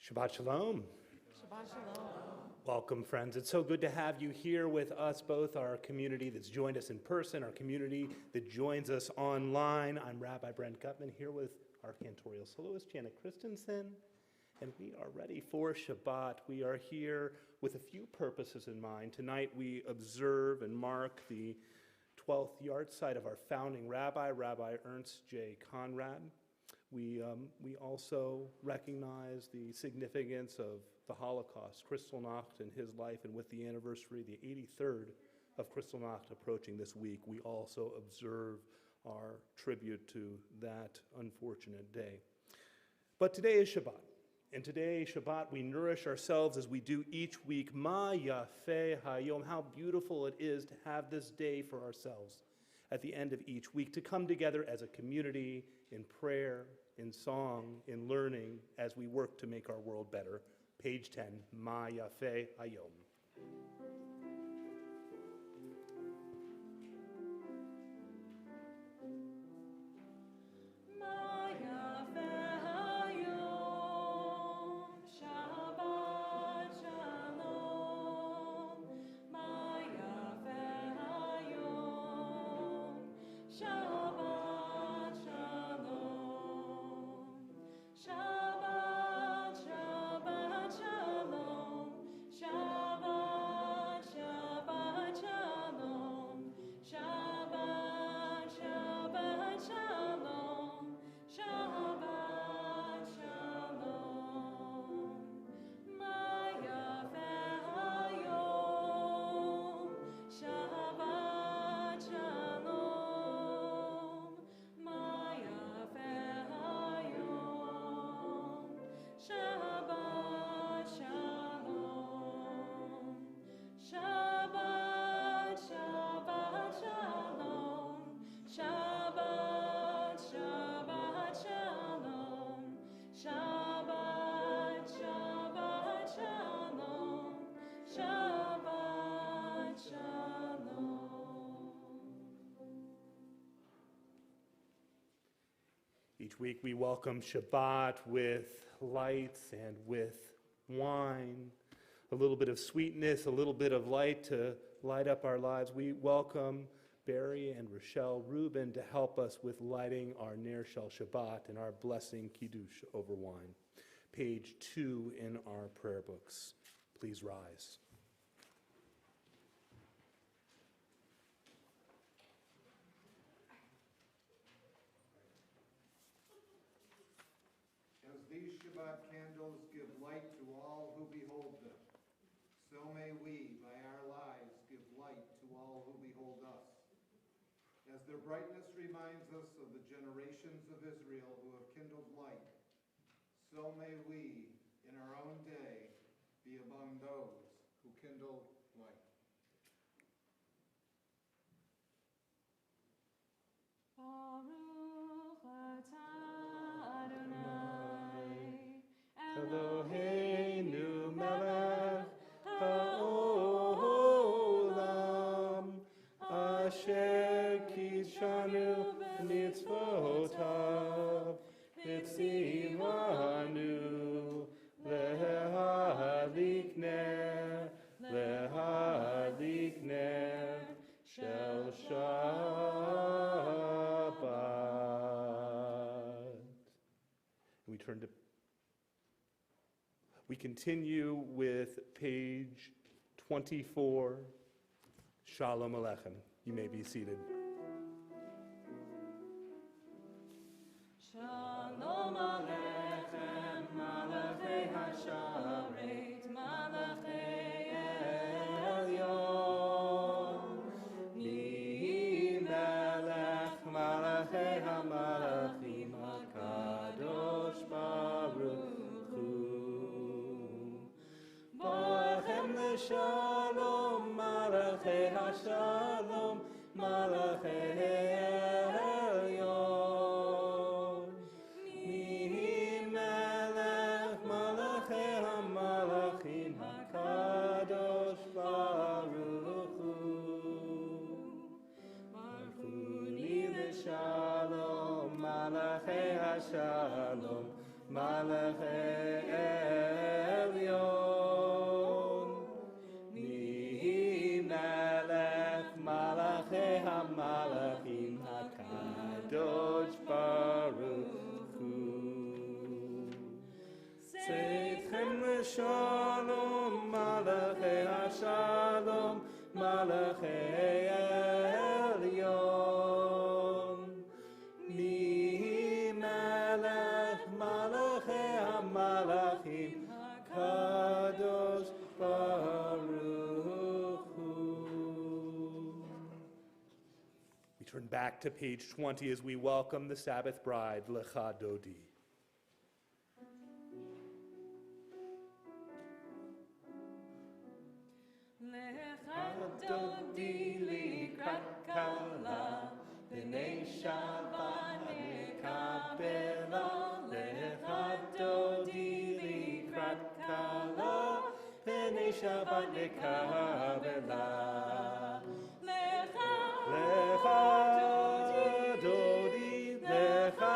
Shabbat Shalom. Shabbat Shalom. Welcome, friends. It's so good to have you here with us, both our community that's joined us in person, our community that joins us online. I'm Rabbi Brent Gutmann here with our Cantorial Soloist, Christensen, and we are ready for Shabbat. We are here with a few purposes in mind. Tonight we observe and mark the 12th yahrzeit of our founding rabbi, Rabbi Ernst J. Conrad. We also recognize the significance of the Holocaust, Kristallnacht, and his life, and with the anniversary, the 83rd of Kristallnacht approaching this week, we also observe our tribute to that unfortunate day. But today is Shabbat, and today, Shabbat, we nourish ourselves as we do each week. Ma yafeh hayom, how beautiful it is to have this day for ourselves at the end of each week, to come together as a community in prayer, in song, in learning, as we work to make our world better. Page 10, Ma Yafeh Hayom. Each week we welcome Shabbat with lights and with wine, a little bit of sweetness, a little bit of light to light up our lives. We welcome Barry and Rochelle Rubin to help us with lighting our Ner Shel Shabbat and our blessing Kiddush over wine. Page 2 in our prayer books. Please rise. As these Shabbat candles give light to all who behold them, so may we, by our lives, give light to all who behold us. As their brightness reminds us of the generations of Israel who have kindled light, so may we, in our own day, be among those who kindle light. Baruch atah Adonai, Eloheinu melech haolam, asher kidshanu b'mitzvotav, v'tzivanu lehadlik ner shel Shabbat. We continue with page 24, Shalom Aleichem. You may be seated. Shalom Aleichem, Malachei Hasharet, Malachei Elyon, Mi Melech, Malachei HaMalachim, HaKadosh Baruch Hu. Boachem leShalom, Malachei HaShalom, Malachei Elyon. Mi Melech, Malachei HaMalachim, HaKadosh Baruch Hu. Malchuni leShalom, Malachei HaShalom, Malachei Shalom, Malachei HaShalom, Malachei Elyon. Mi Melech Malachei HaMalachim, HaKadosh Baruch Hu. We turn back to page 20 as we welcome the Sabbath bride, Lecha Dodi. Dodi likrat kala, b'nei Shabbat nekabela. Lecha dodi likrat kala, b'nei Shabbat nekabela. Lecha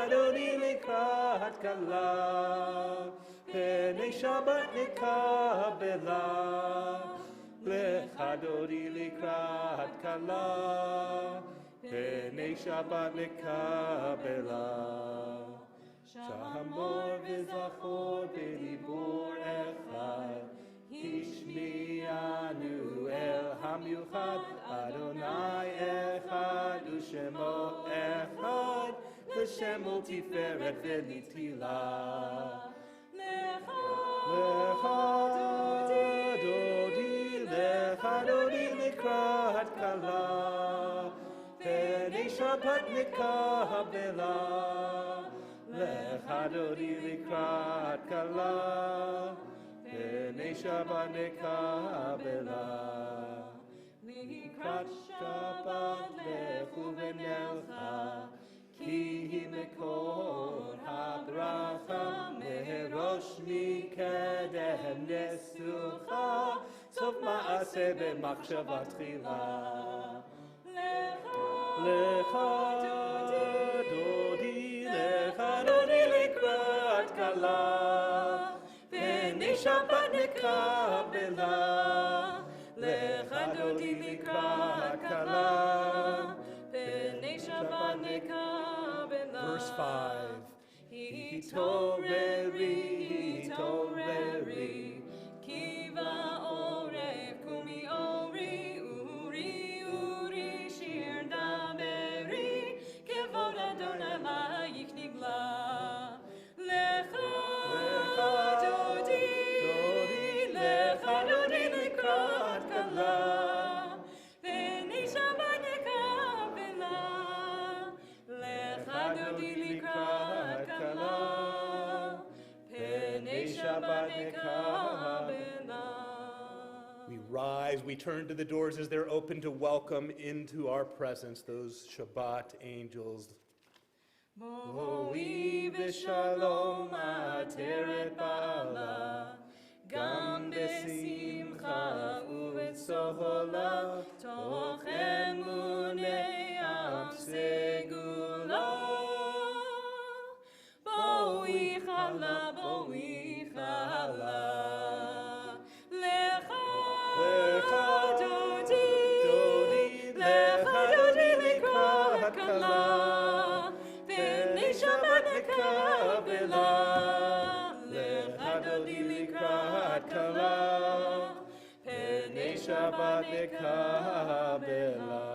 dodi likrat kala, b'nei Shabbat nekabela. Lecha dodi likrat kala, pnei Shabbat nekabela. Shamor v'zachor b'dibur echad, hishmi'anu el hamiuchad, Adonai echad u'shemo echad, l'shemo tiferet v'nitila. Lecha dodi likrat kala, pnei Shabbat nekabela. Lecha dodi likrat kala, pnei Shabbat nekabela. Likrat Shabbat lechu v'nelcha, ki hi mekor habracha, merosh mikedem nesucha, sof ma'aseh b'machshava tchila. Lecha dodi likrat kala, pnei Shabbat nekabela. Lecha dodi likrat kala, pnei Shabbat nekabela. Verse 5. Hitoreri, kiva orech kumi ori, uri shir dameri, kevod Adonai layik nigla. Lecha dodi likrat kala, pnei Shabbat nekabela. Lecha dodi likrat kala, pnei Shabbat nekabela. We rise, we turn to the doors as they're open to welcome into our presence those Shabbat angels. Boi v'shalom ateret bala, gam besimcha u'betzola, toch emunei am segula. Boi chala, lecha dodi likrat kala, pnei Shabbat nekabela. Lecha dodi likrat kala, pnei Shabbat nekabela.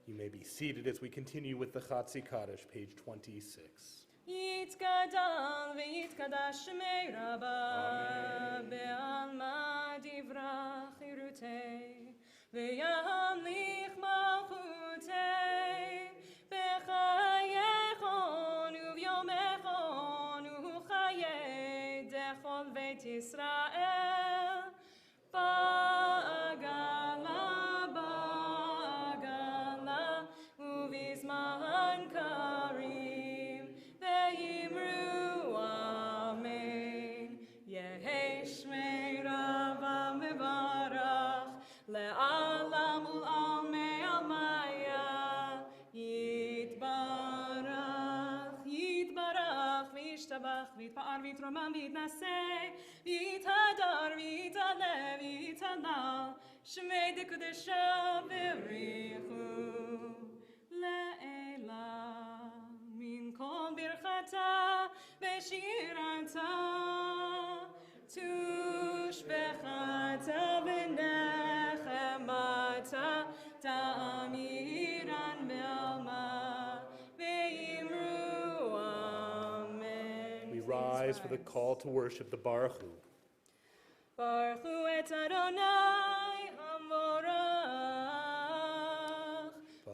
You may be seated as we continue with the Chatzi Kaddish, page 26. Yitkadal v'yitkadash shmei Rabba, be'alma divrach irutei, ve'yamlich malchutei, b'chayechon u'vyomechon u'chayei dechol Beit Yisrael, ba'agala, u'vizman karim, ve'yimru amen. Yehi shmei Rabba mevarach, le'alam ul'almei almaya, yitbarach, v'yishtabach, v'yitpa'ar, v'yitromam, v'yitnaseh, v'yithadar, v'yitalev, v'yitanal, shmei dekudesha v'richu, le'ela, min kol birchata, בשירתה, תושבחתה ונחמתה, תאמירן בעלמה, ואמרו אמן. We rise for the call to worship, the Baruch Hu. ברכו את אדוני המבורך.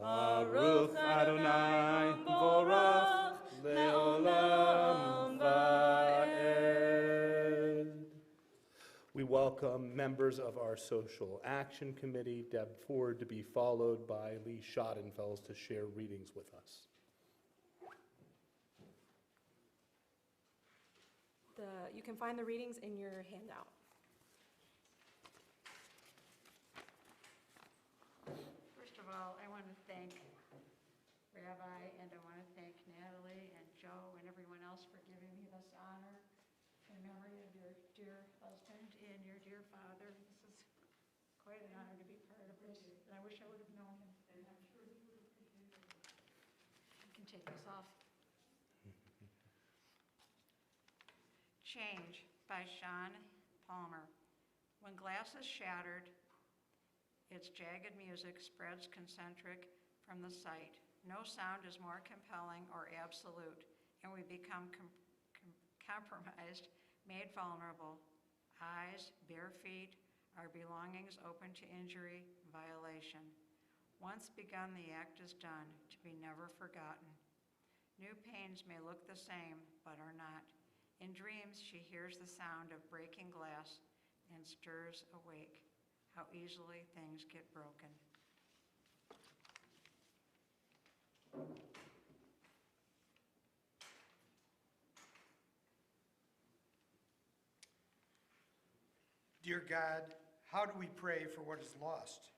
Baruch Adonai Borach Leolam Vaed. We welcome members of our Social Action Committee, Deb Ford, to be followed by Lee Schadenfels to share readings with us. You can find the readings in your handout. First of all, I want to thank Rabbi, and I want to thank Natalie and Joe and everyone else for giving me this honor in memory of your dear husband and your dear father. This is quite an honor to be part of this, and I wish I would have known him, and I'm sure he would have appreciated it. You can take this off. Change by Sean Palmer. When glass is shattered, its jagged music spreads concentric from the sight. No sound is more compelling or absolute, and we become compromised, made vulnerable. Eyes, bare feet, our belongings open to injury, violation. Once begun, the act is done, to be never forgotten. New pains may look the same, but are not. In dreams, she hears the sound of breaking glass and stirs awake. How easily things get broken. Dear God, how do we pray for what is lost?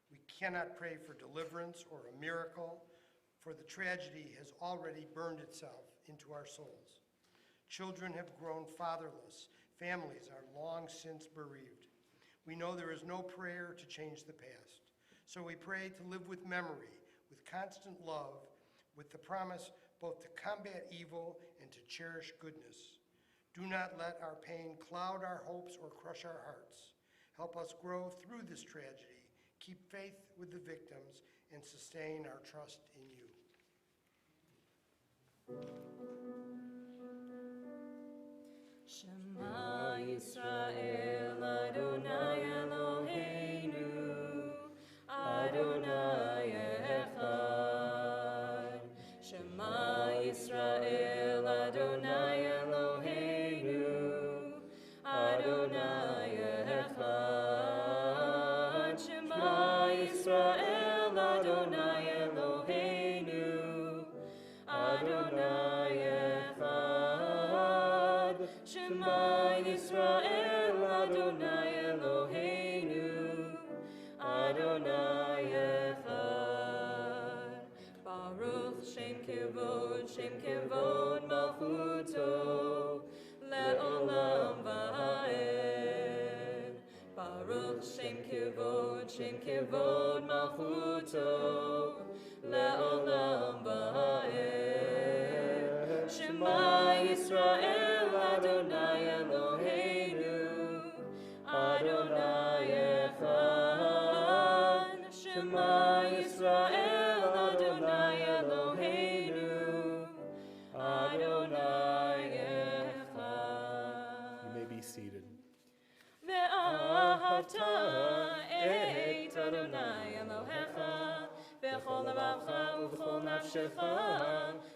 We cannot pray for deliverance or a miracle, for the tragedy has already burned itself into our souls. Children have grown fatherless. Families are long since bereaved. We know there is no prayer to change the past. So we pray to live with memory, with constant love, with the promise both to combat evil and to cherish goodness. Do not let our pain cloud our hopes or crush our hearts. Help us grow through this tragedy, keep faith with the victims, and sustain our trust in you. Shema Yisrael Adonai Eloheinu Adonai Echad. Shema Yisrael Adonai Eloheinu Adonai Echad. Shema Yisrael Adonai Eloheinu Adonai Echad. Shema Yisrael Adonai Eloheinu Adonai Echad. Baruch Shem Kevod Malchuto Le'olam Va'ed. Baruch Shem Kevod Malchuto Le'olam Va'ed. Shema Yisrael Adonai Eloheinu Adonai Echad. Shema Yisrael Adonai Eloheinu Adonai Echad. You may be seated. ואהבת את אדוני אלוהיך בכל לבבך ובכל נפשך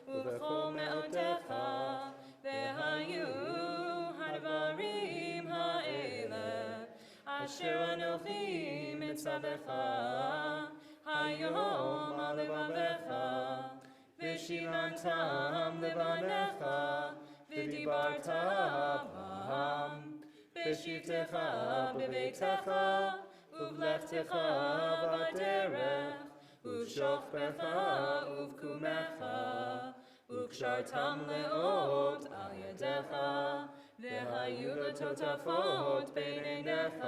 ובכל מאודך, והיו הדברים האלה אשר אנוכי מצווך היום על לבביך, ושילנתם לבניך ודיברת בהם בשבתך בביתך ובלכתך בדרך ובשוכבך ובקומך, וקשרתם לאות על ידיך, והיו לטוטפות בין עיניך,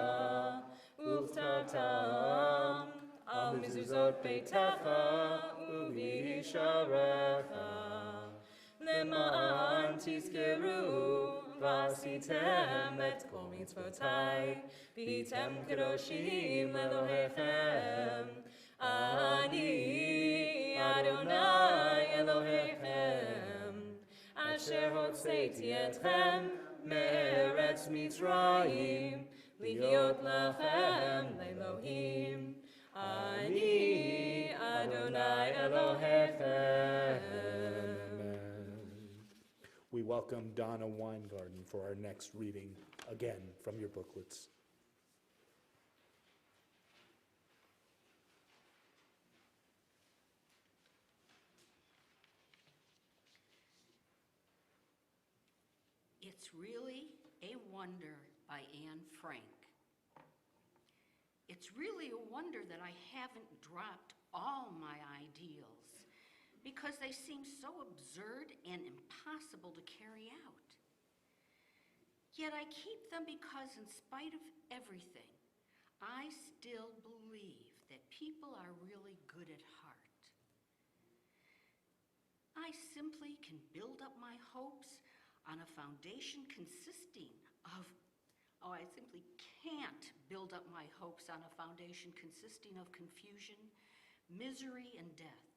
וכתבתם על מזוזות ביתך ובישעריך. למען תזכרו ועשיתם את כל מצוותיי, והייתם קדושים לאלוהיכם. אני אדוני אלוהיכם, אשר הוצאתי אתכם מארץ מצרים, להיות לכם לאלוהים. אני אדוני אלוהיכם. We welcome Donna Weingarten for our next reading, again from your booklets. It's Really a Wonder by Anne Frank. It's really a wonder that I haven't dropped all my ideals, because they seem so absurd and impossible to carry out. Yet I keep them because, in spite of everything, I still believe that people are really good at heart. I simply can build up my hopes on a foundation consisting of, I simply can't build up my hopes on a foundation consisting of confusion, misery, and death.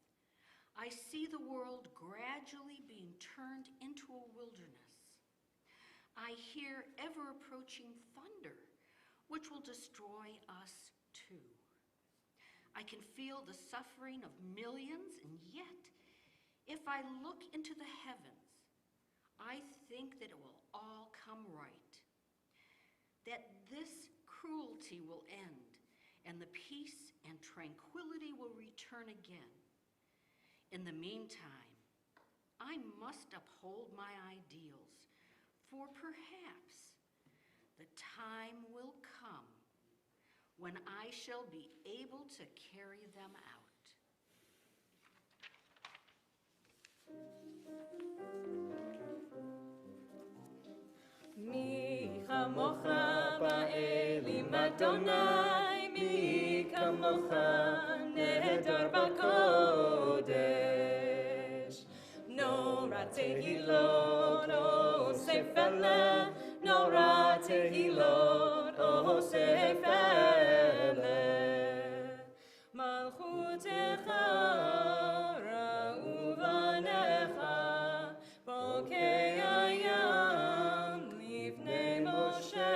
I see the world gradually being turned into a wilderness. I hear ever-approaching thunder, which will destroy us too. I can feel the suffering of millions, and yet, if I look into the heavens, I think that it will all come right, that this cruelty will end, and the peace and tranquility will return again. In the meantime, I must uphold my ideals, for perhaps the time will come when I shall be able to carry them out. מי כמוך באלים אדוני, מי כמוך נהדר בקודש. נורא תהילות אוסף אלה, נורא תהילות אוסף אלה. מלכותך ראו בניך, בוקי הים לפני משה.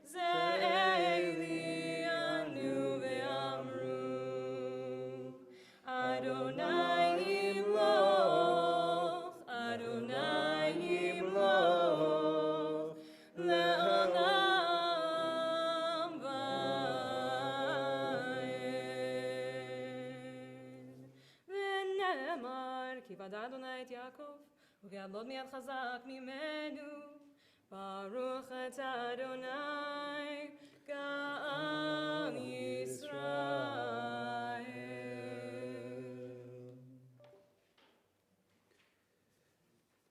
זה אלי ענו ואמרו, אדוני ימלוך, אדוני ימלוך, לעולם ועד. ונאמר, כי ודע אדוני את יעקב, וגדלות מיד חזק ממנו. ברוך אתה אדוני, גאל ישראל.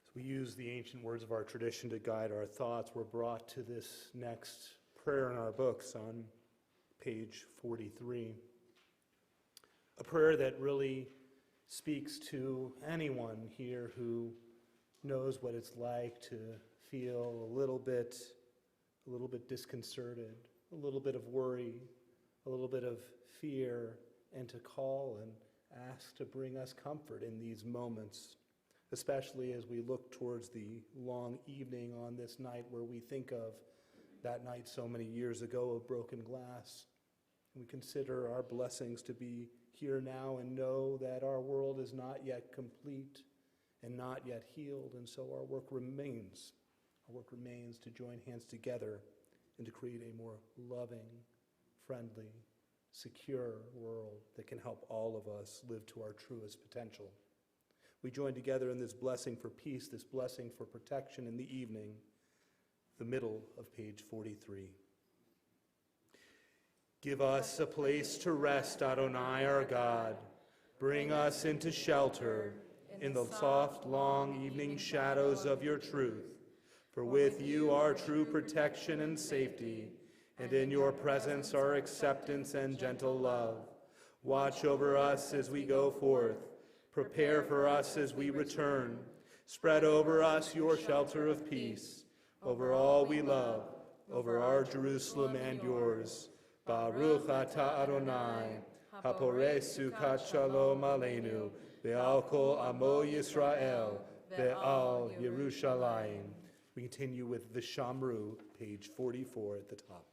As we use the ancient words of our tradition to guide our thoughts, we're brought to this next prayer in our books on page 43. A prayer that really speaks to anyone here who knows what it's like to feel a little bit disconcerted, a little bit of worry, a little bit of fear, and to call and ask to bring us comfort in these moments, especially as we look towards the long evening on this night where we think of that night so many years ago of broken glass. We consider our blessings to be here now and know that our world is not yet complete and not yet healed, and so our work remains. Our work remains to join hands together and to create a more loving, friendly, secure world that can help all of us live to our truest potential. We join together in this blessing for peace, this blessing for protection in the evening, the middle of page 43. Give us a place to rest, Adonai our God. Bring us into shelter in the soft, long evening shadows of your truth. For with you are true protection and safety, and in your presence are acceptance and gentle love. Watch over us as we go forth. Prepare for us as we return. Spread over us your shelter of peace, over all we love, over our Jerusalem and yours. Baruch atah Adonai, haporeh sukat shalom aleinu, ve'al kol amo Yisrael, ve'al Yerushalayim. We continue with the Shamru, page 44 at the top.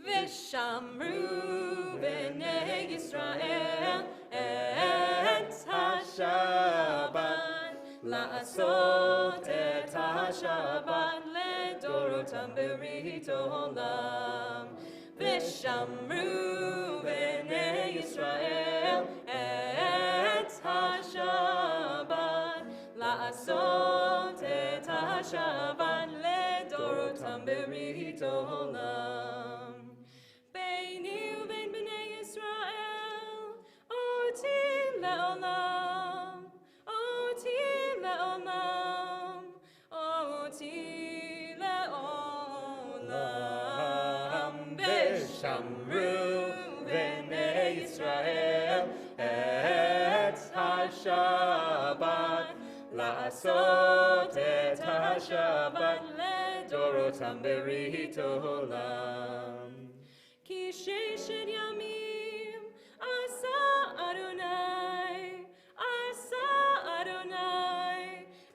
V'shamru b'nei Yisrael et ha-Shabbat, la'asot et ha-Shabbat ledorotam berit olam. V'shamru b'nei Yisrael et ha-Shabbat, la'asot et ha-Shabbat ledorotam berit olam. Shamru v'nei Yisrael et ha-Shabbat, la'asot et ha-Shabbat ledorotam berit olam. Ki sheshet yamim asa Adonai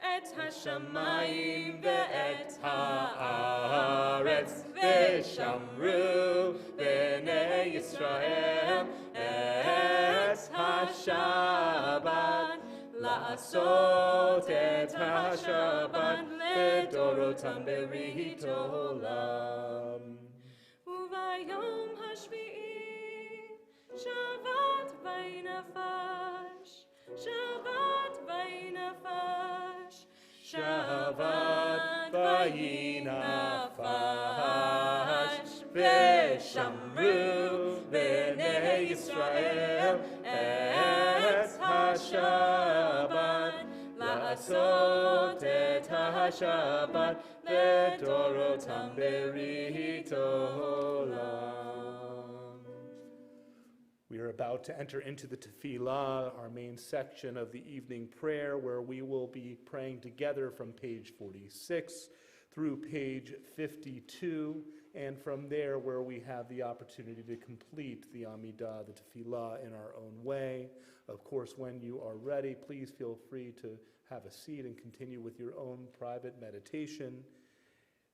et hashamayim ve'et ha'aretz. V'shamru b'nei Yisrael et ha-Shabbat, la'asot et ha-Shabbat ledorotam berit olam. Uvayom hashvi'i Shabbat vaynafash, Shabbat vaynafash, Shabbat vayinafash. V'shamru b'nei Yisrael et ha-Shabbat, la'asot et ha-Shabbat ledorotam berit olam. We are about to enter into the tefillah, our main section of the evening prayer, where we will be praying together from page 46 through page 52, and from there where we have the opportunity to complete the Amidah, the tefillah, in our own way. Of course, when you are ready, please feel free to have a seat and continue with your own private meditation.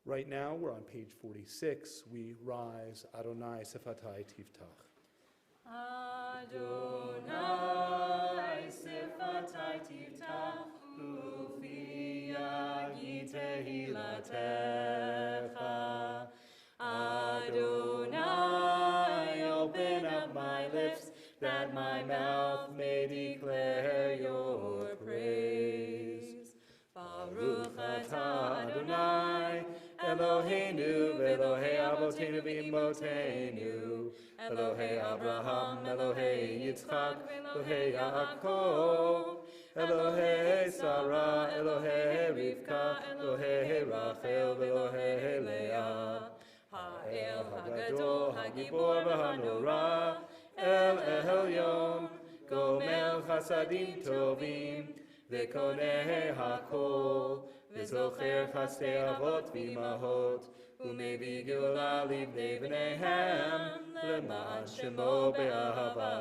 Right now, we're on page 46. We rise, Adonai Sefatai Tiftach. Adonai Sefatai Tiftach ufi yagi tehilatecha. Adonai, open up my lips, that my mouth may declare your praise. Baruch atah Adonai, Eloheinu v'Elohei Avotenu v'Imotenu, Elohei Abraham, Elohei Yitzchak, Elohei Yaakov, Elohei Sarah, Elohei Rivka, Elohei Rachel, Elohei Leah. Ha'el ha'gadol, ha'gibor v'hanora, El Elyon, Gomel chasadim tovim, v'koneh ha'kol, v'zocher chasdei avot v'imahot, u'mevi geula livnei b'neihem, למען שמו באהבה,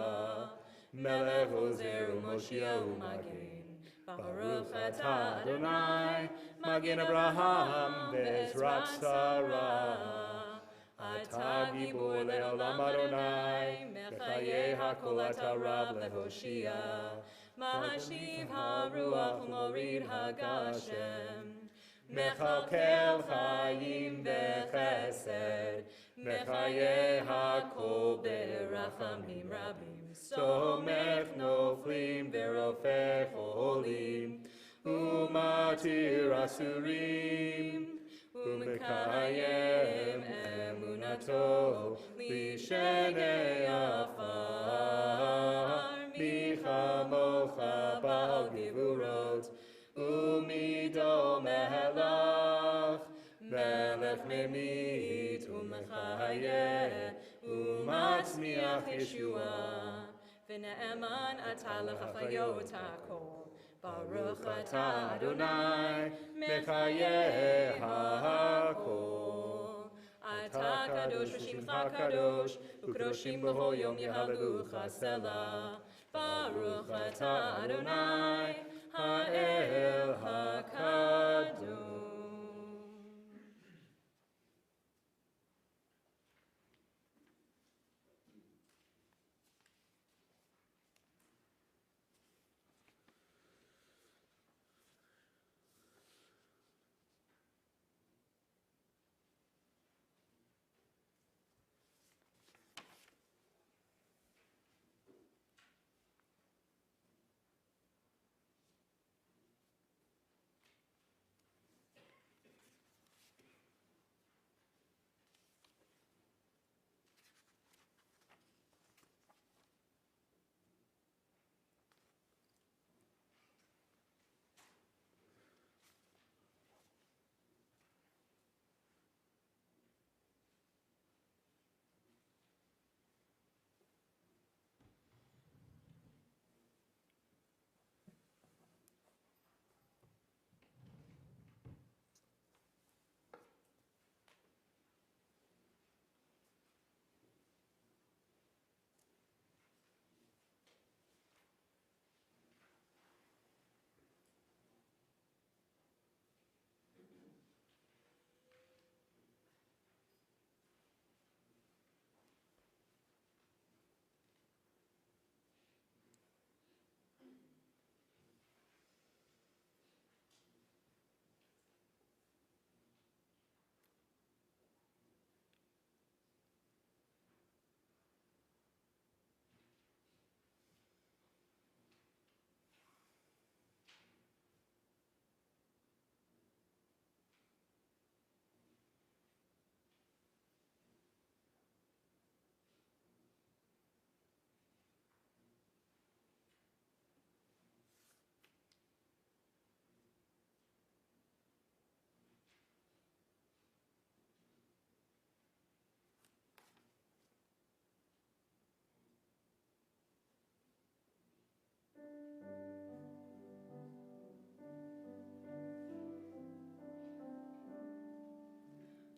מלך עוזר ומושיע ומגן. ברוך אתה אדוני, מגן אברהם בעזרת שרה. אתה גיבור לעולם אדוני, בחיי הכל אתה רב להושיע. משיב הרוח ומוריד הגשם, מכלכל חיים בחסד, מחיי הכל ברחמים רבים, סומך נופלים ורופא חולים, ומתיר אסורים, ומקיים אמונתו לשני עפר. מי כמוך בעל גבורות, ומידו מהלך, מלך ממית ומחיה, ומצמיח ישועה. V'ne'eman ata l'chachayot ha'kol. Baruch ata Adonai, mechayeh ha'kol. Ata kadosh v'shimcha kadosh, u'kadoshim b'ho yom yehalucha selah. Baruch ata Adonai, ha'el ha'kadosh.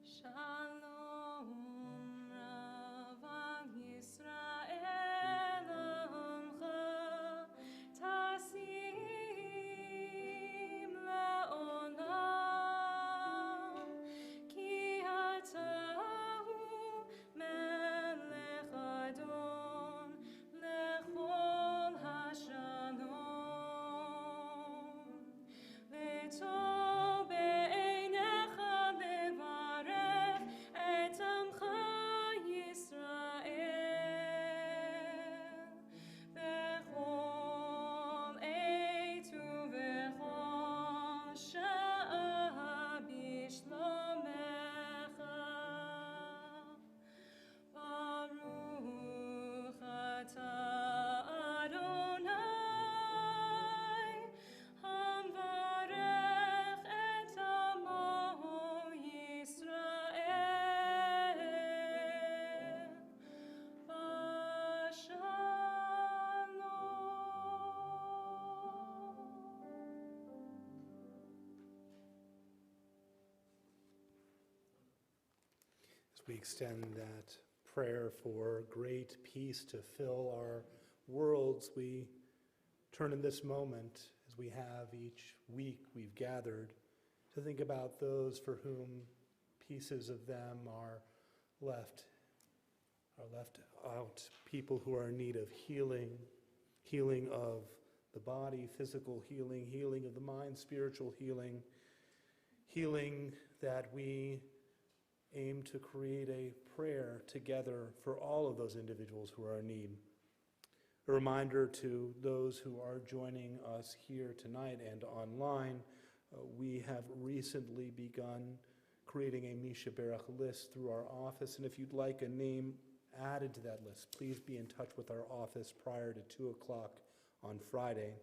Shalom Rav al Yisrael Amcha Tasim Le'olam Ki Atahu Melech Adon Lechol HaShalom V'tov be'einecha levarech et amcha Yisrael B'chol eitu v'chol sha'a bishlomecha Baruch ata Adonai Hamvarech et amo Yisrael As we extend that prayer for great peace to fill our worlds, we turn in this moment, as we have each week we've gathered, to think about those for whom pieces of them are left out, people who are in need of healing, healing of the body, physical healing, healing of the mind, spiritual healing, healing that we aim to create a prayer together for all of those individuals who are in need. A reminder to those who are joining us here tonight and online, we have recently begun creating a Misha Berach list through our office, and if you'd like a name added to that list, please be in touch with our office prior to 2 o'clock on Friday.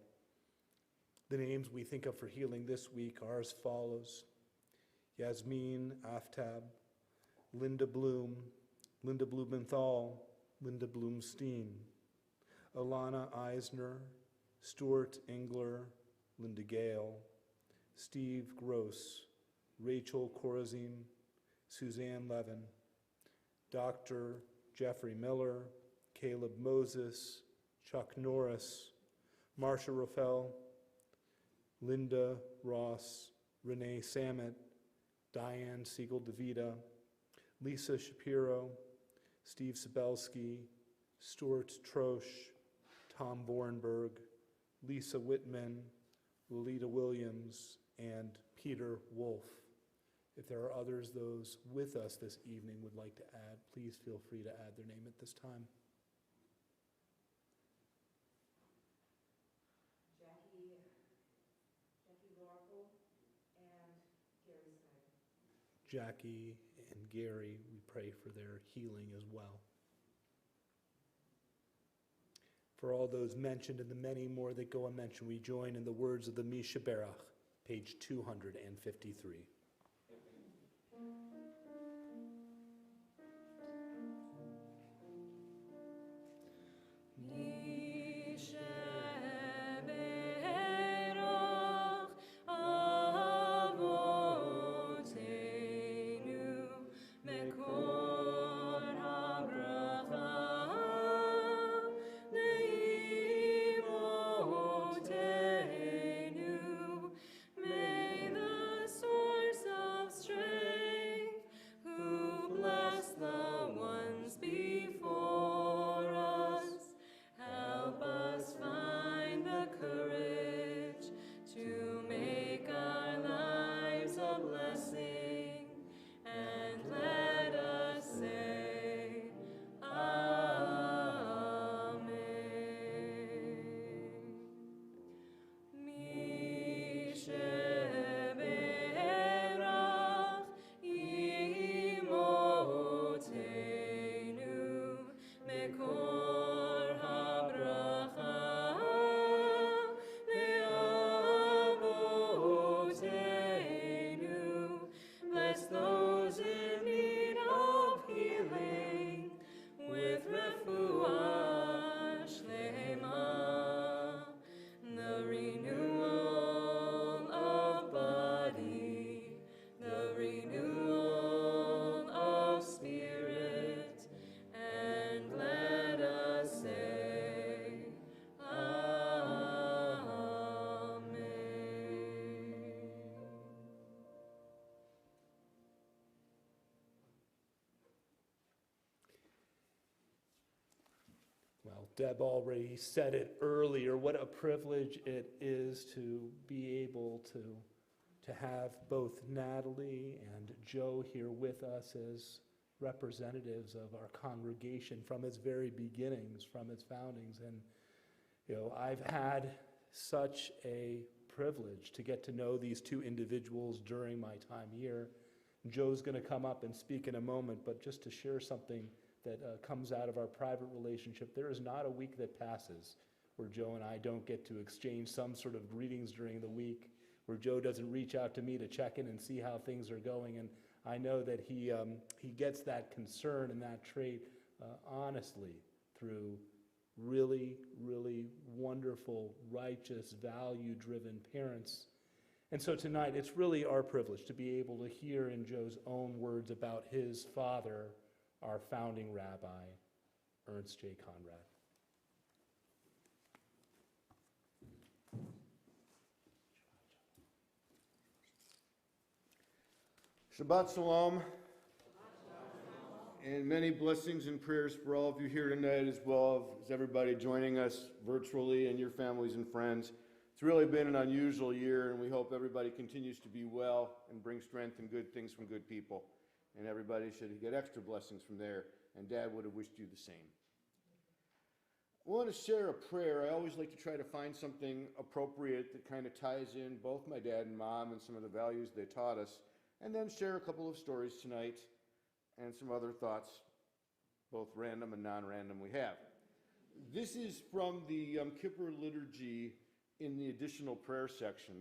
The names we think of for healing this week are as follows: Yasmin Aftab, Linda Bloom, Linda Blumenthal, Linda Bloomstein, Alana Eisner, Stuart Engler, Linda Gale, Steve Gross, Rachel Corazine, Suzanne Levin, Dr. Jeffrey Miller, Caleb Moses, Chuck Norris, Marsha Raffel, Linda Ross, Renee Samet, Diane Siegel-DeVita, Lisa Shapiro, Steve Sabelski, Stuart Trosch, Tom Vorenberg, Lisa Whitman, Lolita Williams, and Peter Wolf. If there are others, those with us this evening would like to add, please feel free to add their name at this time. Jackie Lorkel and Gary Snyder. Jackie and Gary, we pray for their healing as well. For all those mentioned and the many more that go unmentioned, we join in the words of the Misha Berach, page 253. Well, Deb already said it earlier, what a privilege it is to be able to have both Natalie and Joe here with us as representatives of our congregation from its very beginnings, from its foundings. And, I've had such a privilege to get to know these two individuals during my time here. Joe's going to come up and speak in a moment, but just to share something that comes out of our private relationship, there is not a week that passes where Joe and I don't get to exchange some sort of greetings during the week, where Joe doesn't reach out to me to check in and see how things are going. And I know that he gets that concern and that trait honestly through really, really wonderful, righteous, value-driven parents. And so tonight, it's really our privilege to be able to hear in Joe's own words about his father, our founding rabbi, Ernst J. Conrad. Shabbat Shalom, and many blessings and prayers for all of you here tonight, as well as everybody joining us virtually and your families and friends. It's really been an unusual year, and we hope everybody continues to be well and bring strength and good things from good people. And everybody should get extra blessings from there, and Dad would have wished you the same. I want to share a prayer. I always like to try to find something appropriate that kind of ties in both my dad and mom and some of the values they taught us, and then share a couple of stories tonight and some other thoughts, both random and non-random, we have. This is from the Yom Kippur liturgy in the additional prayer section.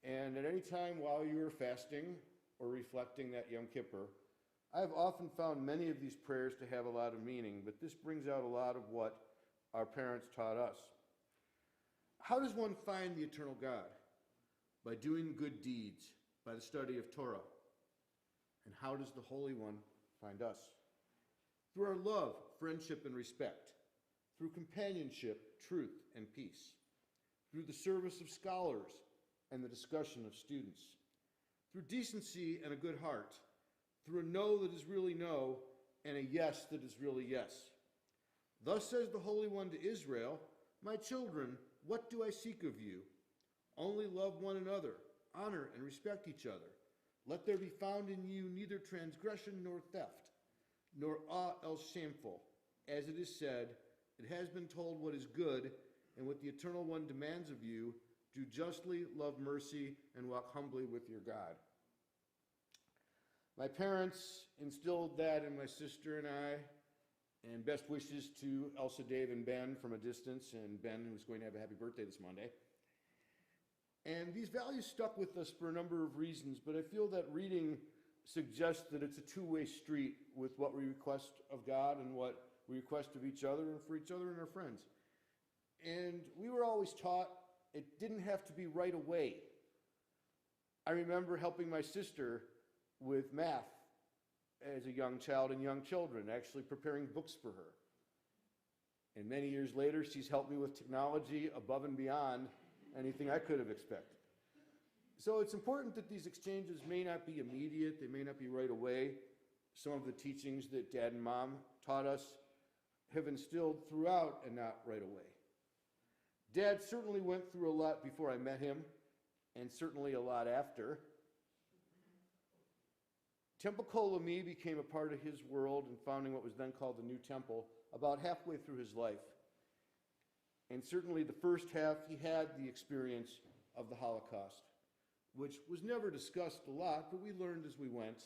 And at any time while you are fasting or reflecting that Yom Kippur, I've often found many of these prayers to have a lot of meaning, but this brings out a lot of what our parents taught us. How does one find the eternal God? By doing good deeds, by the study of Torah. And how does the Holy One find us? Through our love, friendship, and respect. Through companionship, truth, and peace. Through the service of scholars and the discussion of students. Through decency and a good heart. Through a no that is really no, and a yes that is really yes. Thus says the Holy One to Israel, my children, what do I seek of you? Only love one another, honor and respect each other. Let there be found in you neither transgression nor theft, nor aught else shameful. As it is said, it has been told what is good, and what the Eternal One demands of you, do justly, love mercy, and walk humbly with your God. My parents instilled that in my sister and I, and best wishes to Elsa, Dave, and Ben from a distance, and Ben, who's going to have a happy birthday this Monday. And these values stuck with us for a number of reasons, but I feel that reading suggests that it's a two-way street with what we request of God and what we request of each other and for each other and our friends. And we were always taught it didn't have to be right away. I remember helping my sister with math as a young child and young children, actually preparing books for her. And many years later, she's helped me with technology above and beyond anything I could have expected. So it's important that these exchanges may not be immediate, they may not be right away. Some of the teachings that Dad and Mom taught us have instilled throughout and not right away. Dad certainly went through a lot before I met him, and certainly a lot after. Temple Kolami became a part of his world in founding what was then called the New Temple about halfway through his life. And certainly the first half, he had the experience of the Holocaust, which was never discussed a lot, but we learned as we went.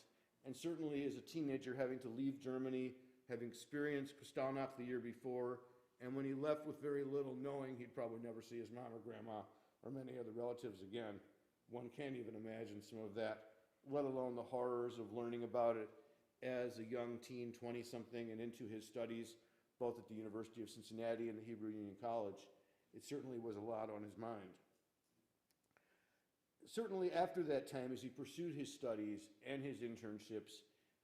And certainly as a teenager, having to leave Germany, having experienced Kristallnacht the year before, and when he left with very little, knowing he'd probably never see his mom or grandma or many other relatives again. One can't even imagine some of that, let alone the horrors of learning about it as a young teen, 20-something, and into his studies, both at the University of Cincinnati and the Hebrew Union College. It certainly was a lot on his mind. Certainly after that time, as he pursued his studies and his internships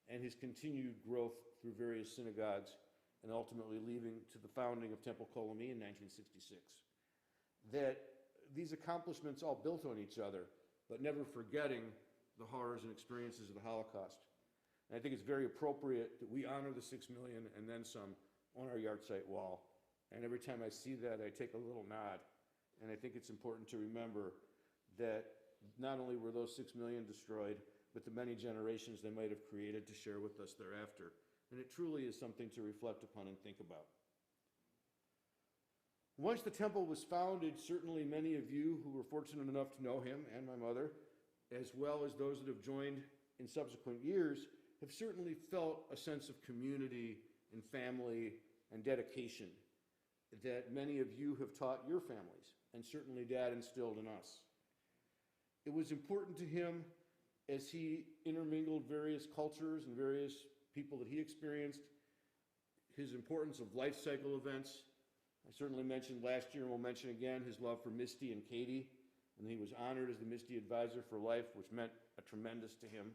and his continued growth through various synagogues, and ultimately leading to the founding of Temple Kolami in 1966, that these accomplishments all built on each other, but never forgetting the horrors and experiences of the Holocaust. And I think it's very appropriate that we honor the 6 million and then some on our yahrzeit wall. And every time I see that, I take a little nod. And I think it's important to remember that not only were those 6 million destroyed, but the many generations they might have created to share with us thereafter. And it truly is something to reflect upon and think about. Once the temple was founded, certainly many of you who were fortunate enough to know him and my mother, as well as those that have joined in subsequent years, have certainly felt a sense of community and family and dedication that many of you have taught your families, and certainly Dad instilled in us. It was important to him as he intermingled various cultures and various people that he experienced, his importance of life cycle events. I certainly mentioned last year and will mention again his love for Misty and Katie, and he was honored as the Misty Advisor for Life, which meant a tremendous to him.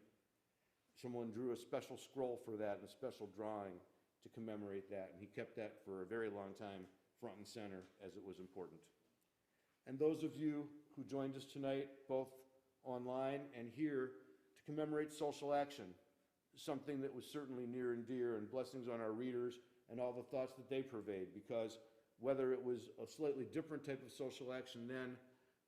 Someone drew a special scroll for that and a special drawing to commemorate that, and he kept that for a very long time front and center as it was important. And those of you who joined us tonight, both online and here, to commemorate social action, something that was certainly near and dear, and blessings on our readers and all the thoughts that they pervade, because whether it was a slightly different type of social action then,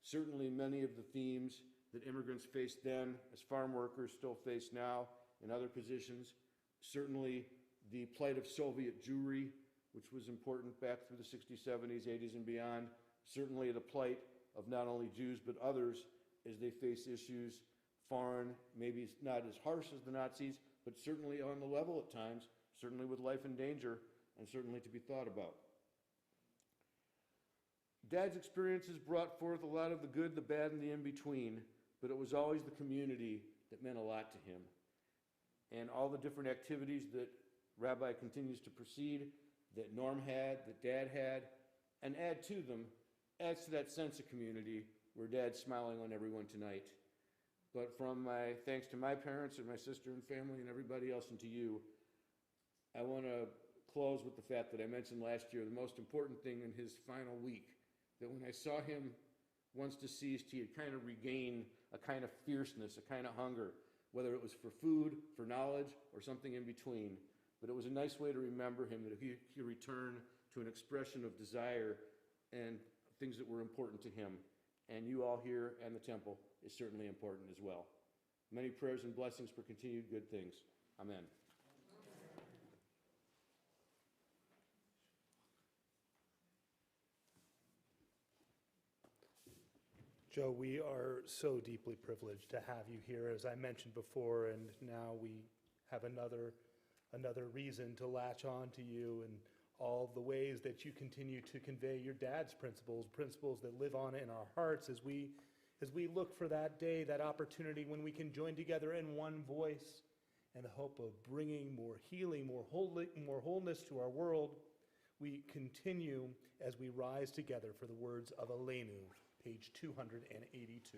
certainly many of the themes that immigrants faced then, as farm workers still face now in other positions, certainly the plight of Soviet Jewry, which was important back through the 60s, 70s, 80s, and beyond, certainly the plight of not only Jews but others as they face issues foreign, maybe not as harsh as the Nazis, but certainly on the level at times, certainly with life in danger, and certainly to be thought about. Dad's experiences brought forth a lot of the good, the bad, and the in-between, but it was always the community that meant a lot to him. And all the different activities that Rabbi continues to proceed, that Norm had, that Dad had, and add to them, adds to that sense of community where Dad's smiling on everyone tonight. But from my thanks to my parents and my sister and family and everybody else, and to you, I want to close with the fact that I mentioned last year, the most important thing in his final week, that when I saw him once deceased, he had kind of regained a kind of fierceness, a kind of hunger, whether it was for food, for knowledge, or something in between. But it was a nice way to remember him, that he returned to an expression of desire and things that were important to him. And you all here and the temple is certainly important as well. Many prayers and blessings for continued good things. Amen. Joe, we are so deeply privileged to have you here, as I mentioned before, and now we have another reason to latch on to you and all the ways that you continue to convey your dad's principles that live on in our hearts as we look for that day, that opportunity when we can join together in one voice in the hope of bringing more healing, more wholeness to our world. We continue as we rise together for the words of Elenu, page 282.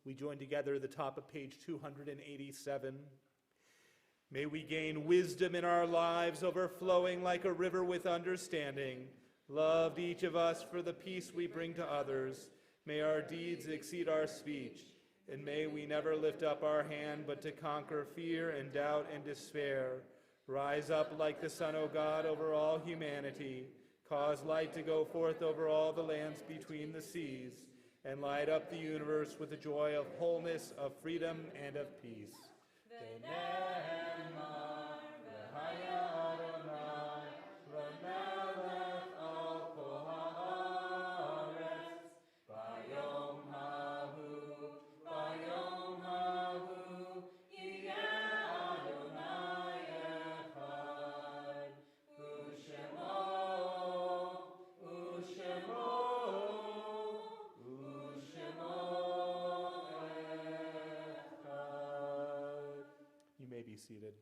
We join together at the top of page 287. May we gain wisdom in our lives, overflowing like a river with understanding. Loved each of us for the peace we bring to others. May our deeds exceed our speech, and may we never lift up our hand but to conquer fear and doubt and despair. Rise up like the sun, O God, over all humanity. Cause light to go forth over all the lands between the seas, and light up the universe with the joy of wholeness, of freedom, and of peace. Seated.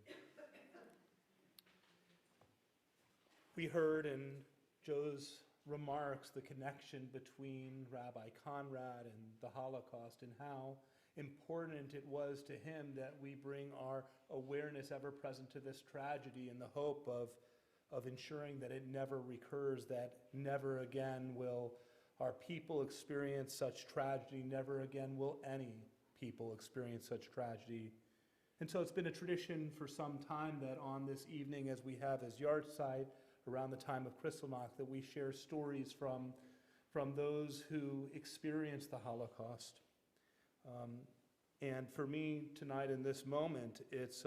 We heard in Joe's remarks the connection between Rabbi Conrad and the Holocaust, and how important it was to him that we bring our awareness ever present to this tragedy in the hope of ensuring that it never recurs, that never again will our people experience such tragedy, never again will any people experience such tragedy. And so it's been a tradition for some time that on this evening, as we have as yahrzeit around the time of Kristallnacht, that we share stories from those who experienced the Holocaust. And for me tonight in this moment, it's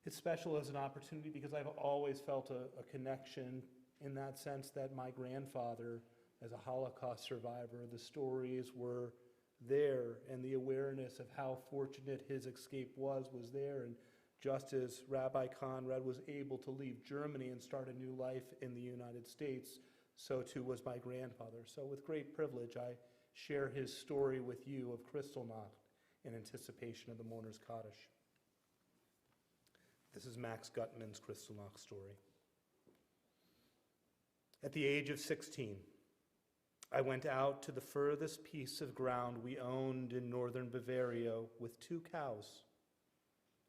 special as an opportunity because I've always felt a connection in that sense that my grandfather, as a Holocaust survivor, the stories were there, and the awareness of how fortunate his escape was there. And Just as Rabbi Conrad was able to leave Germany and start a new life in the United States, so too was my grandfather. So with great privilege, I share his story with you of Kristallnacht in anticipation of the Mourner's Kaddish. This is Max Gutmann's Kristallnacht story. At the age of 16, I went out to the furthest piece of ground we owned in northern Bavaria with 2 cows.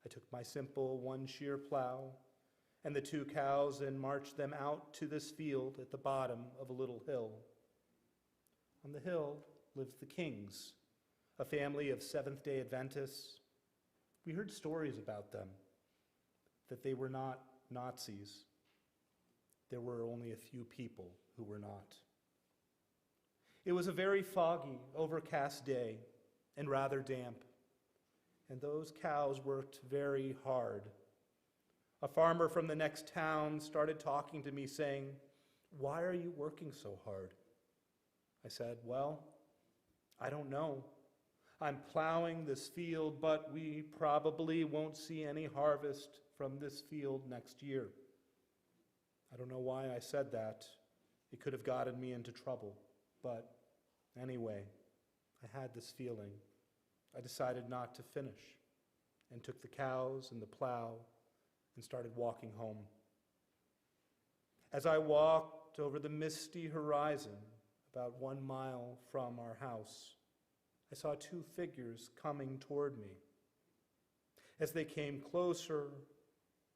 I took my simple one-shear plow and the 2 cows and marched them out to this field at the bottom of a little hill. On the hill lived the Kings, a family of Seventh-day Adventists. We heard stories about them, that they were not Nazis. There were only a few people who were not. It was a very foggy, overcast day and rather damp, and those cows worked very hard. A farmer from the next town started talking to me saying, "Why are you working so hard?" I said, "Well, I don't know. I'm plowing this field, but we probably won't see any harvest from this field next year." I don't know why I said that. It could have gotten me into trouble. But anyway, I had this feeling. I decided not to finish and took the cows and the plow and started walking home. As I walked over the misty horizon, about 1 mile from our house, I saw 2 figures coming toward me. As they came closer,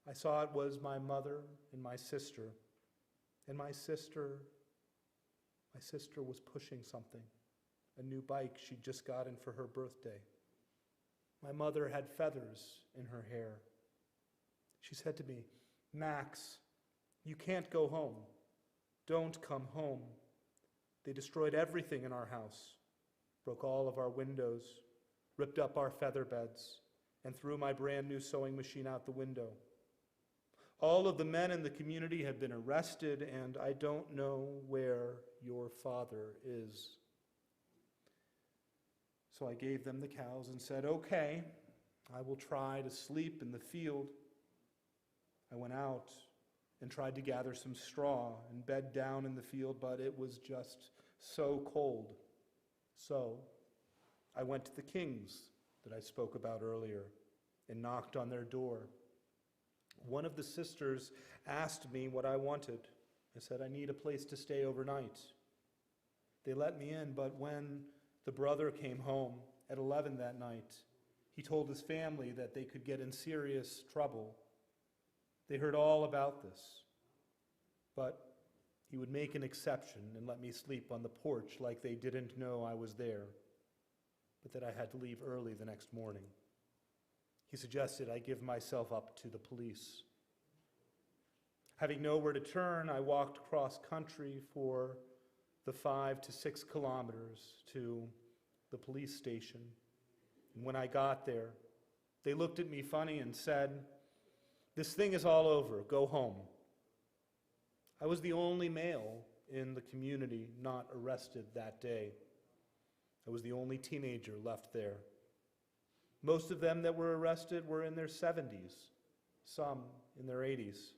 I saw it was my mother and my sister. And my sister was pushing something, a new bike she'd just gotten for her birthday. My mother had feathers in her hair. She said to me, "Max, you can't go home. Don't come home. They destroyed everything in our house, broke all of our windows, ripped up our feather beds, and threw my brand new sewing machine out the window. All of the men in the community have been arrested, and I don't know where your father is." So I gave them the cows and said, "Okay, I will try to sleep in the field." I went out and tried to gather some straw and bed down in the field, but it was just so cold. So I went to the Kings that I spoke about earlier and knocked on their door. One of the sisters asked me what I wanted. I said, "I need a place to stay overnight." They let me in, but when the brother came home at 11 that night, he told his family that they could get in serious trouble. They heard all about this, but he would make an exception and let me sleep on the porch like they didn't know I was there, but that I had to leave early the next morning. He suggested I give myself up to the police. Having nowhere to turn, I walked cross country for the 5 to 6 kilometers to the police station. And when I got there, they looked at me funny and said, "This thing is all over, go home." I was the only male in the community not arrested that day. I was the only teenager left there. Most of them that were arrested were in their 70s, some in their 80s.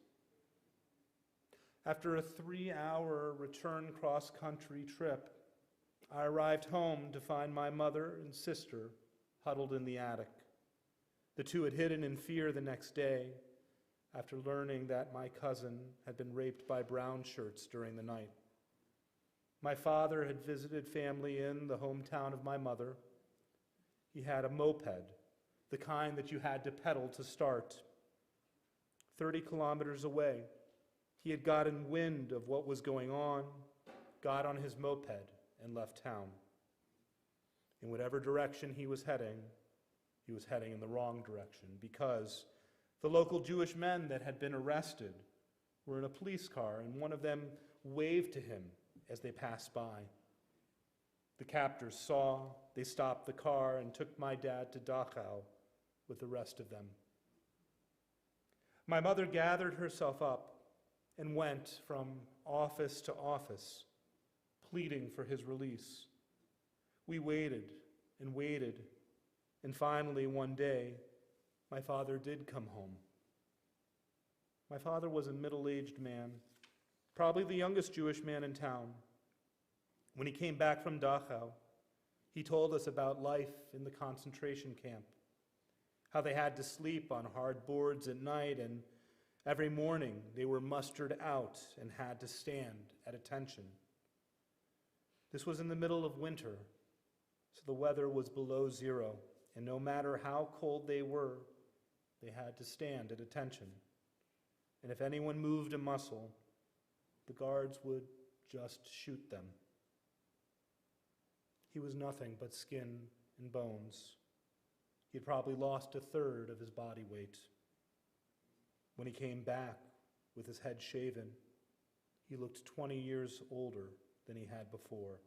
After a 3-hour return cross-country trip, I arrived home to find my mother and sister huddled in the attic. The 2 had hidden in fear the next day after learning that my cousin had been raped by brown shirts during the night. My father had visited family in the hometown of my mother. He had a moped, the kind that you had to pedal to start. 30 kilometers away, he had gotten wind of what was going on, got on his moped, and left town. In whatever direction he was heading in the wrong direction, because the local Jewish men that had been arrested were in a police car, and one of them waved to him as they passed by. The captors saw, they stopped the car and took my dad to Dachau with the rest of them. My mother gathered herself up and went from office to office, pleading for his release. We waited, and finally one day, my father did come home. My father was a middle-aged man, probably the youngest Jewish man in town. When he came back from Dachau, he told us about life in the concentration camp, how they had to sleep on hard boards at night, and every morning they were mustered out and had to stand at attention. This was in the middle of winter, so the weather was below zero, and no matter how cold they were, they had to stand at attention. And if anyone moved a muscle, the guards would just shoot them. He was nothing but skin and bones. He had probably lost a third of his body weight. When he came back with his head shaven, he looked 20 years older than he had before.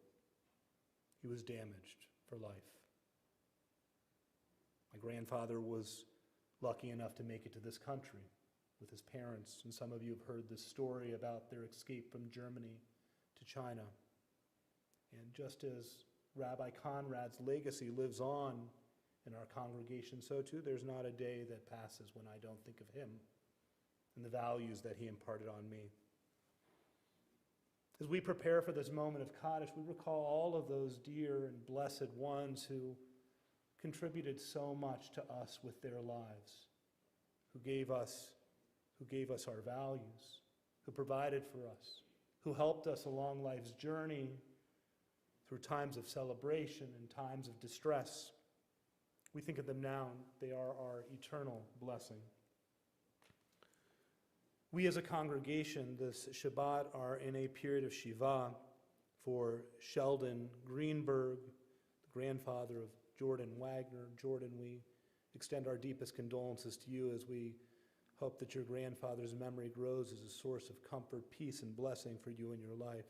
He was damaged for life. My grandfather was lucky enough to make it to this country with his parents, and some of you have heard this story about their escape from Germany to China. And just as Rabbi Conrad's legacy lives on in our congregation, so too there's not a day that passes when I don't think of him and the values that he imparted on me. As we prepare for this moment of Kaddish, we recall all of those dear and blessed ones who contributed so much to us with their lives, who gave us our values, who provided for us, who helped us along life's journey through times of celebration and times of distress. We think of them now. They are our eternal blessing. We as a congregation this Shabbat are in a period of Shiva for Sheldon Greenberg, the grandfather of Jordan Wagner. Jordan, we extend our deepest condolences to you as we hope that your grandfather's memory grows as a source of comfort, peace, and blessing for you in your life.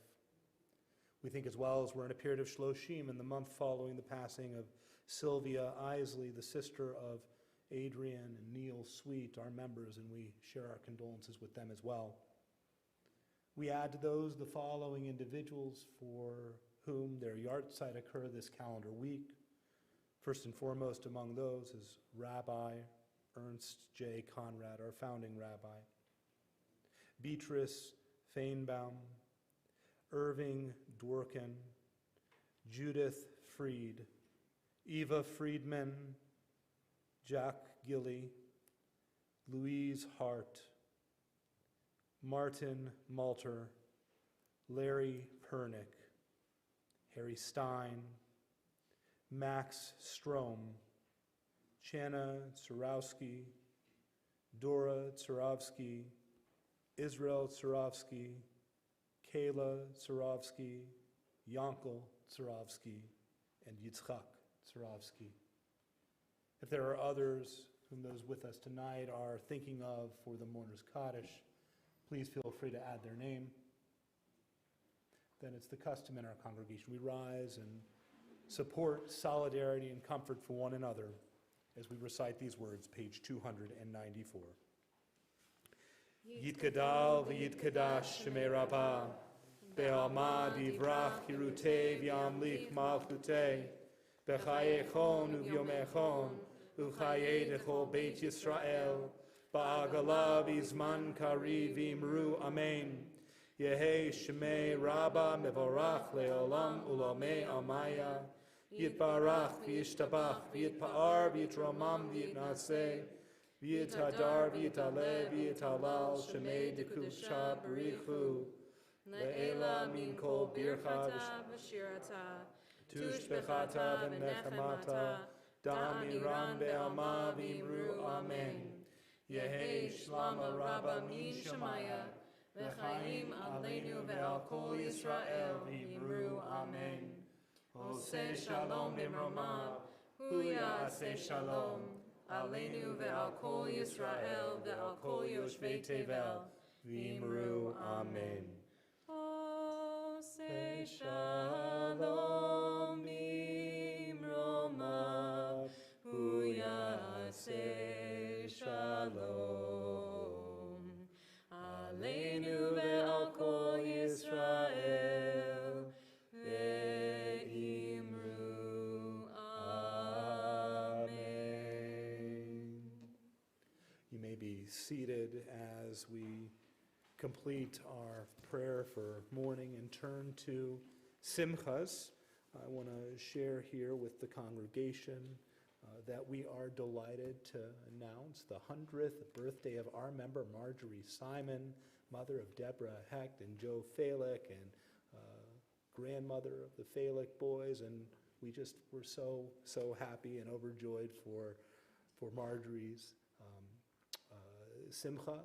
We think as well as we're in a period of Shloshim in the month following the passing of Sylvia Isley, the sister of Adrian and Neil Sweet, our members, and we share our condolences with them as well. We add to those the following individuals for whom their yahrzeit occur this calendar week. First and foremost among those is Rabbi Ernst J. Conrad, our founding rabbi. Beatrice Feinbaum, Irving Dworkin, Judith Freed, Eva Friedman, Jack Gilly, Louise Hart, Martin Malter, Larry Pernick, Harry Stein, Max Strom, Chana Tsurowski, Dora Tsurovsky, Israel Tsurovsky, Kayla Tsurovsky, Yankel Tsurovsky, and Yitzchak Tsurovsky. If there are others whom those with us tonight are thinking of for the Mourner's Kaddish, please feel free to add their name. Then it's the custom in our congregation. We rise and support solidarity and comfort for one another as we recite these words, page 294. Yitkadal v'yitkadash shemei Rabbah, be'alma divrach hirutei v'yamlik malchutei, b'chayechon u'vyomechon, u'chayei dechol beit Yisrael, ba'agala b'izman kari v'imru amen. Yehei shemei Rabbah mevorach le'olam u'lomei amaya, Yitbarach v'yishtabach v'yitpa'ar v'yitramam v'yitnaseh, v'yitadar v'yitale v'yitalal shemei dekudusha b'richu, le'ela min kol bircha v'shirata, tushbechata v'nechemata, damiran be'alma v'imru amen. Yehei shlama Rabbah min Shemaya, v'chaim aleinu ve'al kol Yisrael v'imru amen. Oseh shalom b'mromav, hu ya'aseh shalom, aleinu ve'al kol Yisrael ve'al kol yoshvei tevel, v'imru amen. Oseh shalom b'mromav, hu ya'aseh shalom, aleinu ve'al kol Yisrael ve'imru amen. You may be seated as we complete our prayer for morning and turn to Simchas. I want to share here with the congregation that we are delighted to announce the 100th birthday of our member Marjorie Simon, mother of Deborah Hecht and Joe Falick, and grandmother of the Falick boys, and we just were so happy and overjoyed for Marjorie's Simcha.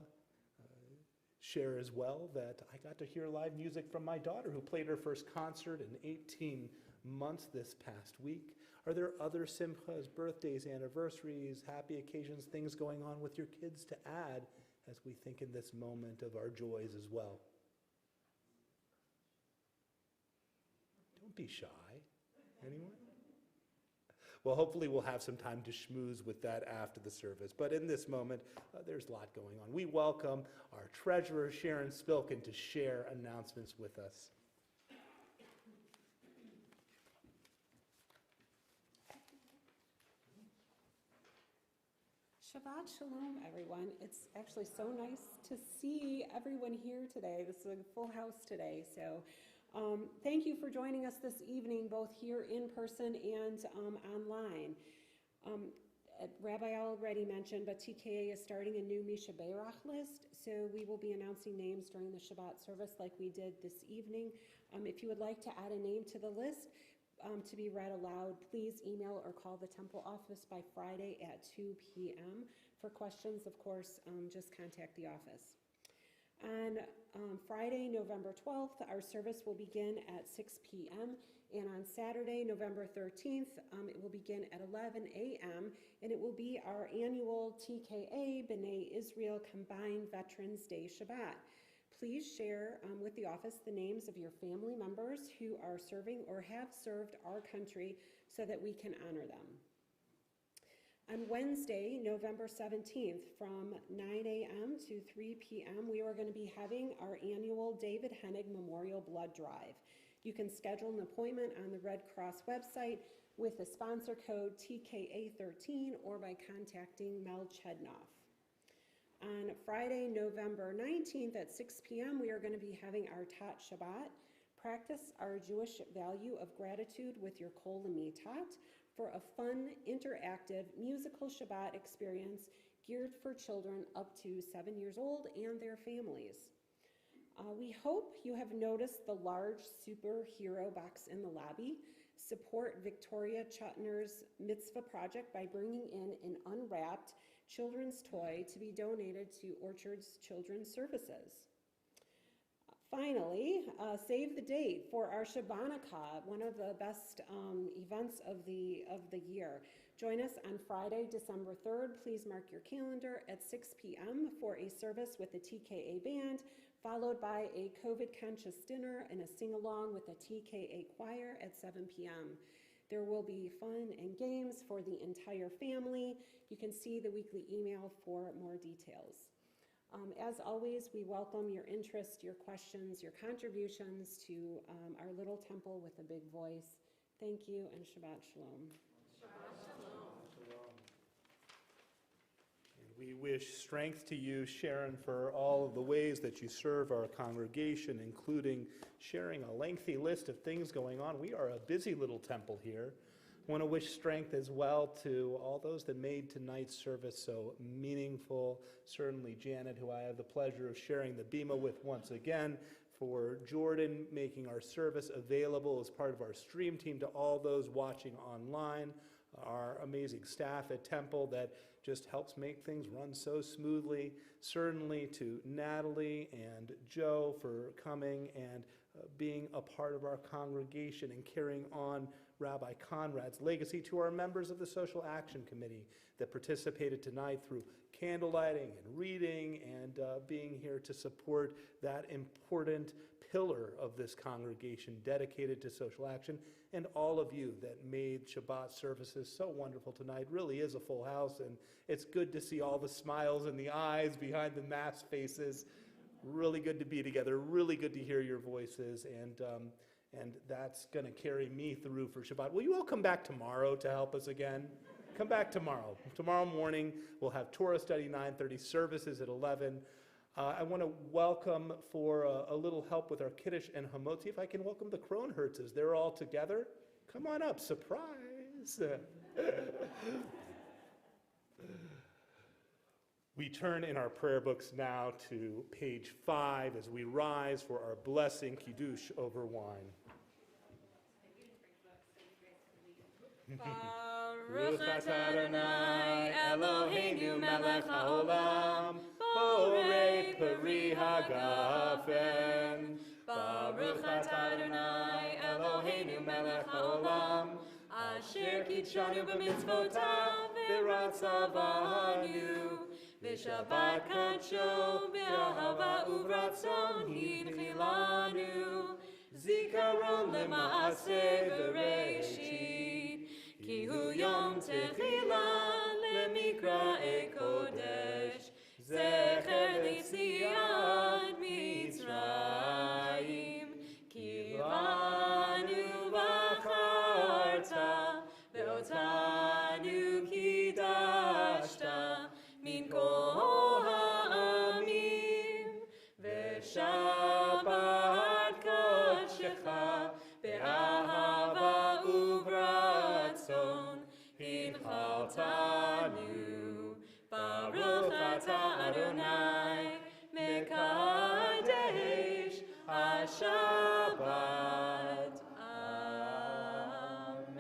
Share as well that I got to hear live music from my daughter who played her first concert in 18 months this past week. Are there other Simchas, birthdays, anniversaries, happy occasions, things going on with your kids to add as we think in this moment of our joys as well? Don't be shy. Anyone? Well, hopefully we'll have some time to schmooze with that after the service. But in this moment, there's a lot going on. We welcome our treasurer, Sharon Spilkin, to share announcements with us. Shabbat Shalom, everyone. It's actually so nice to see everyone here today. This is a full house today, so thank you for joining us this evening, both here in person and online. Rabbi already mentioned, but TKA is starting a new Misha Beirach list, so we will be announcing names during the Shabbat service like we did this evening. If you would like to add a name to the list to be read aloud, please email or call the temple office by Friday at 2 p.m. For questions, of course, just contact the office. On Friday, November 12th, our service will begin at 6 p.m. And on Saturday, November 13th, it will begin at 11 a.m. And it will be our annual TKA B'nai Israel Combined Veterans Day Shabbat. Please share with the office the names of your family members who are serving or have served our country so that we can honor them. On Wednesday, November 17th, from 9 a.m. to 3 p.m., we are going to be having our annual David Hennig Memorial Blood Drive. You can schedule an appointment on the Red Cross website with the sponsor code TKA13 or by contacting Mel Chednoff. On Friday, November 19th at 6 p.m., we are going to be having our Tat Shabbat. Practice our Jewish value of gratitude with your Kol Mitat for a fun, interactive, musical Shabbat experience geared for children up to 7 years old and their families. We hope you have noticed the large superhero box in the lobby. Support Victoria Chutner's Mitzvah Project by bringing in an unwrapped children's toy to be donated to Orchard's Children's Services. Finally, save the date for our Shabbanikah, one of the best events of the year. Join us on Friday, December 3rd. Please mark your calendar at 6 p.m. for a service with the TKA band, followed by a COVID-conscious dinner and a sing-along with the TKA choir at 7 p.m. There will be fun and games for the entire family. You can see the weekly email for more details. As always, we welcome your interest, your questions, your contributions to our little temple with a big voice. Thank you, and Shabbat Shalom. Shabbat Shalom. And we wish strength to you, Sharon, for all of the ways that you serve our congregation, including sharing a lengthy list of things going on. We are a busy little temple here. I want to wish strength as well to all those that made tonight's service so meaningful. Certainly Janet, who I have the pleasure of sharing the bima with once again, for Jordan making our service available as part of our stream team, to all those watching online, our amazing staff at Temple that just helps make things run so smoothly. Certainly to Natalie and Joe for coming and being a part of our congregation and carrying on Rabbi Conrad's legacy, to our members of the Social Action Committee that participated tonight through candlelighting and reading and being here to support that important pillar of this congregation dedicated to social action, and all of you that made Shabbat services so wonderful tonight. Really is a full house, and it's good to see all the smiles and the eyes behind the masked faces. Really good to be together, really good to hear your voices, and that's going to carry me through for Shabbat. Will you all come back tomorrow to help us again? come back tomorrow. Tomorrow morning, we'll have Torah study, 9:30, services at 11. I want to welcome for a little help with our Kiddush and Hamot. See if I can welcome the Kronhertzes. They're all together. Come on up, surprise. We turn in our prayer books now to page 5 as we rise for our blessing, Kiddush over wine. Baruch atah Adonai Eloheinu melech haolam, borei peri hagafen. Baruch atah Adonai Eloheinu melech haolam, asher kitshanu b'mitzvotav v'ratzavanu. V'shabbat kadsho b'ahava uvratzon hinchilanu. Zikaron lema'aseh b'reishit, ki hu yom techila lemikra'e kodesh, zecher l'tziat Mitzrayim, ki banu v'acharta, ve'otanu kidashta, min kol ha'amim, v'shabbat kodshecha, be'ahava uvratzon, hinchaltanu. Baruch atah Adonai, mekadesh HaShabbat. Amen.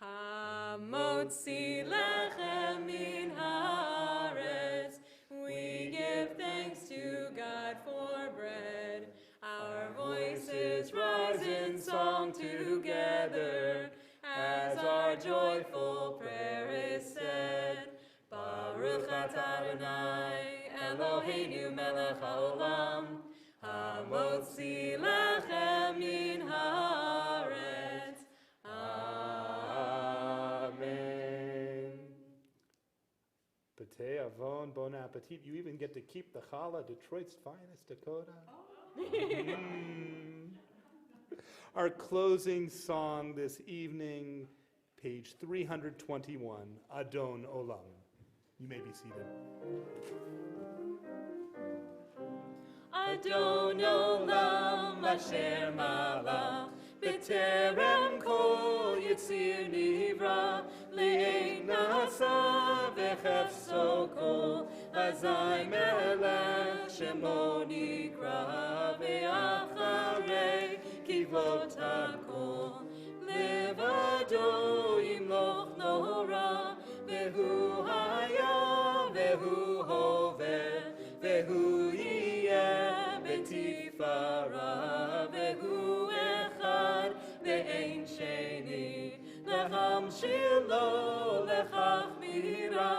Hamotzi lechem min haaretz, we give thanks to God for bread. Our voices rise in song together, as our joyful prayer is said. Baruch atah Adonai Eloheinu melech haolam, hamotzi lechem min haaretz. Amen. B'tei avon, bon appetit. You even get to keep the challah, Detroit's finest Dakota. Our closing song this evening, page 321, Adon Olam. You may be seated. Adon Olam asher malach, b'terem kol yitzir nivra, le'ein nasa v'chefso kol, azai melech shemo nikra, ve'acharei kivot hakol, levado yimloch nora, ve'hu haya, ve'hu hoveh, ve'hu yiyeh betifara, ve'hu echad ve'ein sheni, lehamshil lo lechach mira,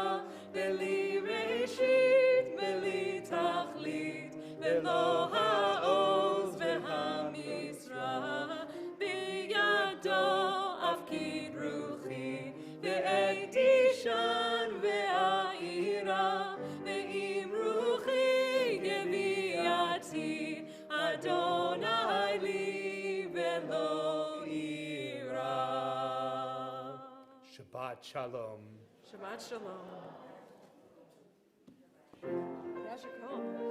ve'li reshit ve'li tachlit, ve'lo ha'oz ve'hamisra, biyado afkid ruchi, ve'edishan ve'aira, ve'im ruchi geviati, Adonai li ve'lo ira. Shabbat Shalom. Shabbat shalom. Yashikol.